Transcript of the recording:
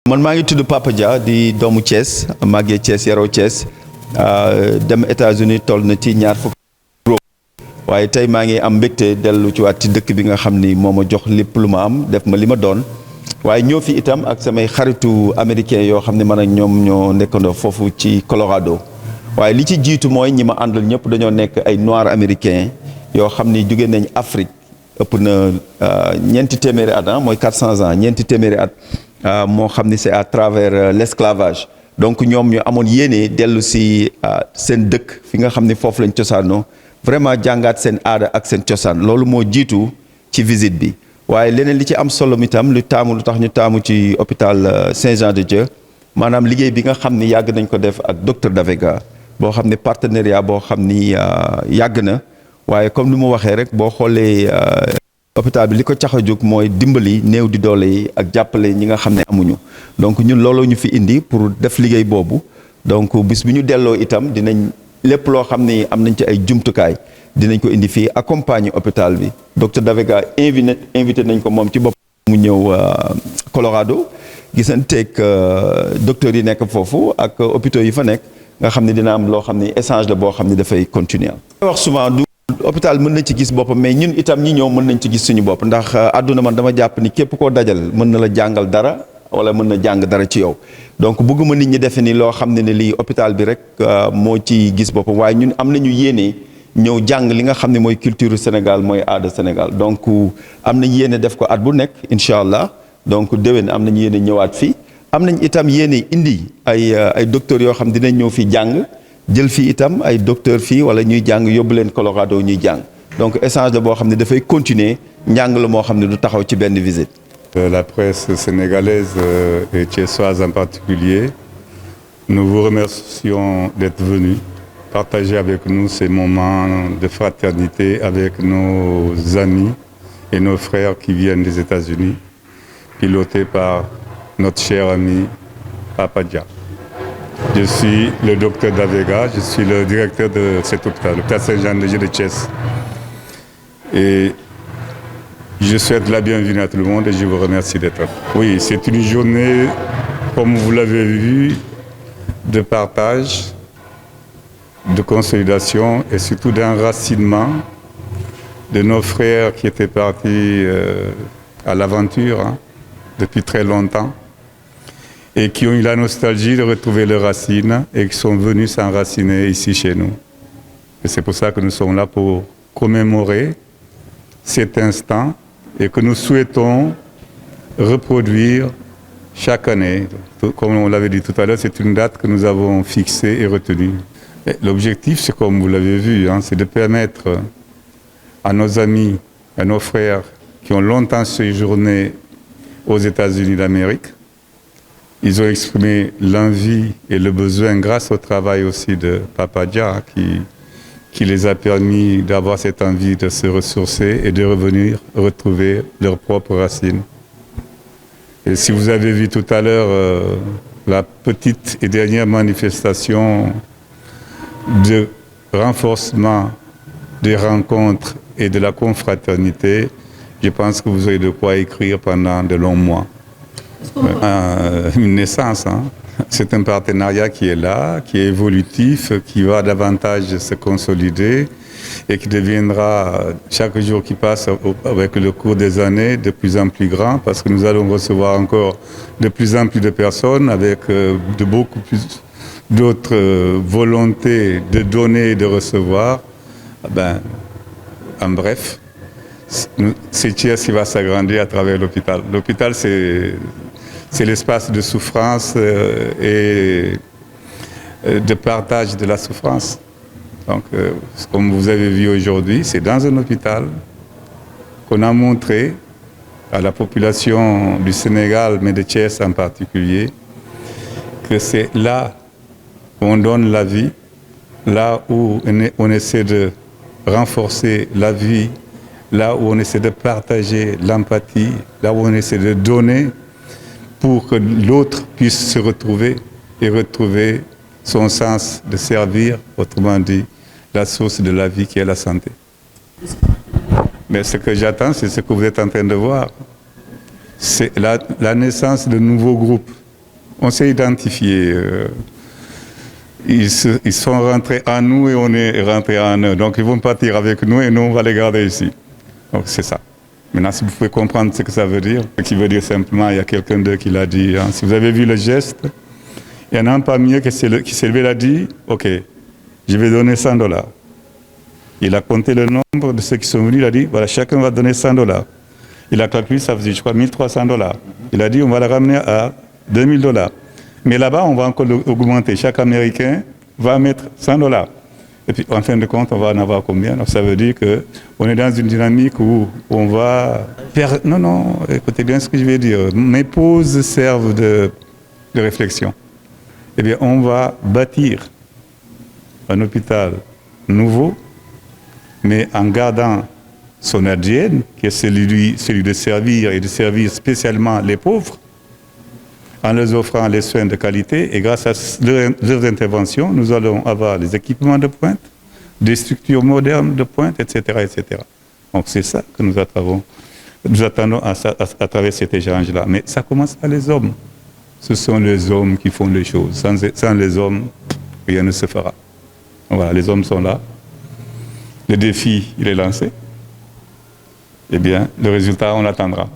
man maa ngi tudd Papa Dia di doomu Thiès màggee Thiès yaroo Thiès dem États-Unis toll na ci ñaar fukk waaye tey maa ngi am mbégte dellu ci waat ci dëkk bi nga xam ni moo ma jox lépp lu ma am def ma li ma doon waaye ñoo fi itam ak samay xaritu américain yoo xam ne man ak ñoom ñoo nekkandoo foofu ci Colorado waaye li ci jiitu mooy ñi ma àndal ñëpp dañoo nekk ay noirs américains yoo xam ni jóge nañ Afrique ëpp na ñeenti téeméeri at mooy 400 ans ñeenti téeméeri at moo xam ni c'est à travers l'esclavage donc ñoom ñu amoon yéene dellu si seen dëkk fi nga xam ni foofu lañ cosaanoo vraiment jàngaat seen aada ak seen cosaan loolu moo jiitu ci visite bi waaye leneen li ci am solo itam lu tax ñu taamu ci hôpital Saint-Jean-de-Dieu maanaam liggéey bi nga xam ni yàgg nañ ko def ak docteur Davega boo xam ne partenariat boo xam ni yàgg na waaye comme ni mu waxee rek boo xoolee hôpital bi li ko cax a jóg mooy dimbali néew di doole yi ak jàppale ñi nga xam ne amuñu donc ñun looloo ñu fi indi pour def liggéey boobu donc bis bi ñu delloo itam dinañ lépp loo xam ni am nañ ci ay jumtukaay dinañ ko indi fii accompagner hôpital bi docteur Davega invité nañ ko moom ci bopp mu ñëw Colorado gisanteeg docteurs yi nekk foofu ak hôpitaux yi fa nekk nga xam ne dina am loo xam ni échange la boo xam ne dafay continuer wax souvent du hôpital mën nañ ci gis boppam mais ñun itam ñi ñëw mën nañ ci gis suñu bopp ndax àdduna man dama jàpp ni képp koo dajal mën na la jàngal dara wala mën na jàng dara ci yow donc bëgguma nit ñi defe ni loo xam ne ne lii hôpital bi rek moo ci gis boppam waaye ñun am nañu yéene ñëw jàng li nga xam ne mooy culture Sénégal mooy aada Sénégal donc am nañ yéene def ko at bu nekk incha allah donc déwén am nañu yéene ñëwaat fii am nañ itam yéene indi ay docteurs yoo xam dinañ ñëw fi jàng jël fii itam ay docteurs fii wala ñuy jàng yóbbu leen Colorado ñuy jàng donc échange la boo xam ne dafay continuer njàng la moo xam ne du taxaw ci benn visite. La presse sénégalaise et thiessoise en particulier, nous vous remercions d'être venus partager avec nous ces moments de fraternité avec nos amis et nos frères qui viennent des États-Unis, pilotés par notre cher ami Papa Dia. Je suis le docteur Davega, je suis le directeur de cet hôpital, l'hôpital Saint-Jean-de-Dieu de Thiès. Et je souhaite la bienvenue à tout le monde et je vous remercie d'être là. Oui, c'est une journée, comme vous l'avez vu, de partage, de consolidation et surtout d'enracinement de nos frères qui étaient partis à l'aventure depuis très longtemps et qui ont eu la nostalgie de retrouver leurs racines et qui sont venus s'enraciner ici chez nous. Et c'est pour ça que nous sommes là pour commémorer cet instant et que nous souhaitons reproduire chaque année. Comme on l'avait dit tout à l'heure, c'est une date que nous avons fixée et retenue. L'objectif, c'est comme vous l'avez vu, c'est de permettre à nos amis, à nos frères qui ont longtemps séjourné aux États-Unis d'Amérique. Ils ont exprimé l'envie et le besoin grâce au travail aussi de Papa Dia qui les a permis d'avoir cette envie de se ressourcer et de revenir retrouver leurs propres racines. Et si vous avez vu tout à l'heure la petite et dernière manifestation de renforcement des rencontres et de la confraternité, je pense que vous aurez de quoi écrire pendant de longs mois. Une naissance, c'est un partenariat qui est là, qui est évolutif, qui va davantage se consolider et qui deviendra chaque jour qui passe avec le cours des années de plus en plus grand parce que nous allons recevoir encore de plus en plus de personnes avec de beaucoup plus d'autres volontés de donner et de recevoir. En bref, c'est Thiès qui va s'agrandir à travers l'hôpital. L'hôpital, c'est l'espace de souffrance et de partage de la souffrance. Donc, comme vous avez vu aujourd'hui, c'est dans un hôpital qu'on a montré à la population du Sénégal, mais de Thiès en particulier, que c'est là où on donne la vie, là où on essaie de renforcer la vie, là où on essaie de partager l'empathie, là où on essaie de donner pour que l'autre puisse se retrouver et retrouver son sens de servir, autrement dit, la source de la vie qui est la santé. Mais ce que j'attends, c'est ce que vous êtes en train de voir. C'est la naissance de nouveaux groupes On s'est identifié. Ils sont rentrés en nous et on est rentrés en eux. Donc ils vont partir avec nous et nous on va les garder ici. Donc c'est ça. Maintenant, si vous pouvez comprendre ce que ça veut dire, ce qui veut dire simplement, il y a quelqu'un d'eux qui l'a dit. Hein. Si vous avez vu le geste, il y en a un parmi eux qui s'est levé et a dit, OK, je vais donner $100. Il a compté le nombre de ceux qui sont venus, il a dit, voilà, chacun va donner $100. Il a calculé, ça faisait, je crois, $1 300. Il a dit, on va le ramener à $2000. Mais là-bas, on va encore augmenter. Chaque Américain va mettre $100. Et puis, en fin de compte, on va en avoir combien? Alors, ça veut dire qu'on est dans une dynamique où on va faire... Non, écoutez bien ce que je vais dire. Mes pauses servent de réflexion. Eh bien, on va bâtir un hôpital nouveau, mais en gardant son ADN, qui est celui de servir et de servir spécialement les pauvres, en leur offrant les soins de qualité. Et grâce à leurs interventions, nous allons avoir des équipements de pointe, des structures modernes de pointe, etc. etc. Donc c'est ça que nous attendons à travers cet échange-là. Mais ça commence par les hommes. Ce sont les hommes qui font les choses. Sans les hommes, rien ne se fera. Voilà, les hommes sont là. Le défi, il est lancé. Eh bien, le résultat, on l'attendra.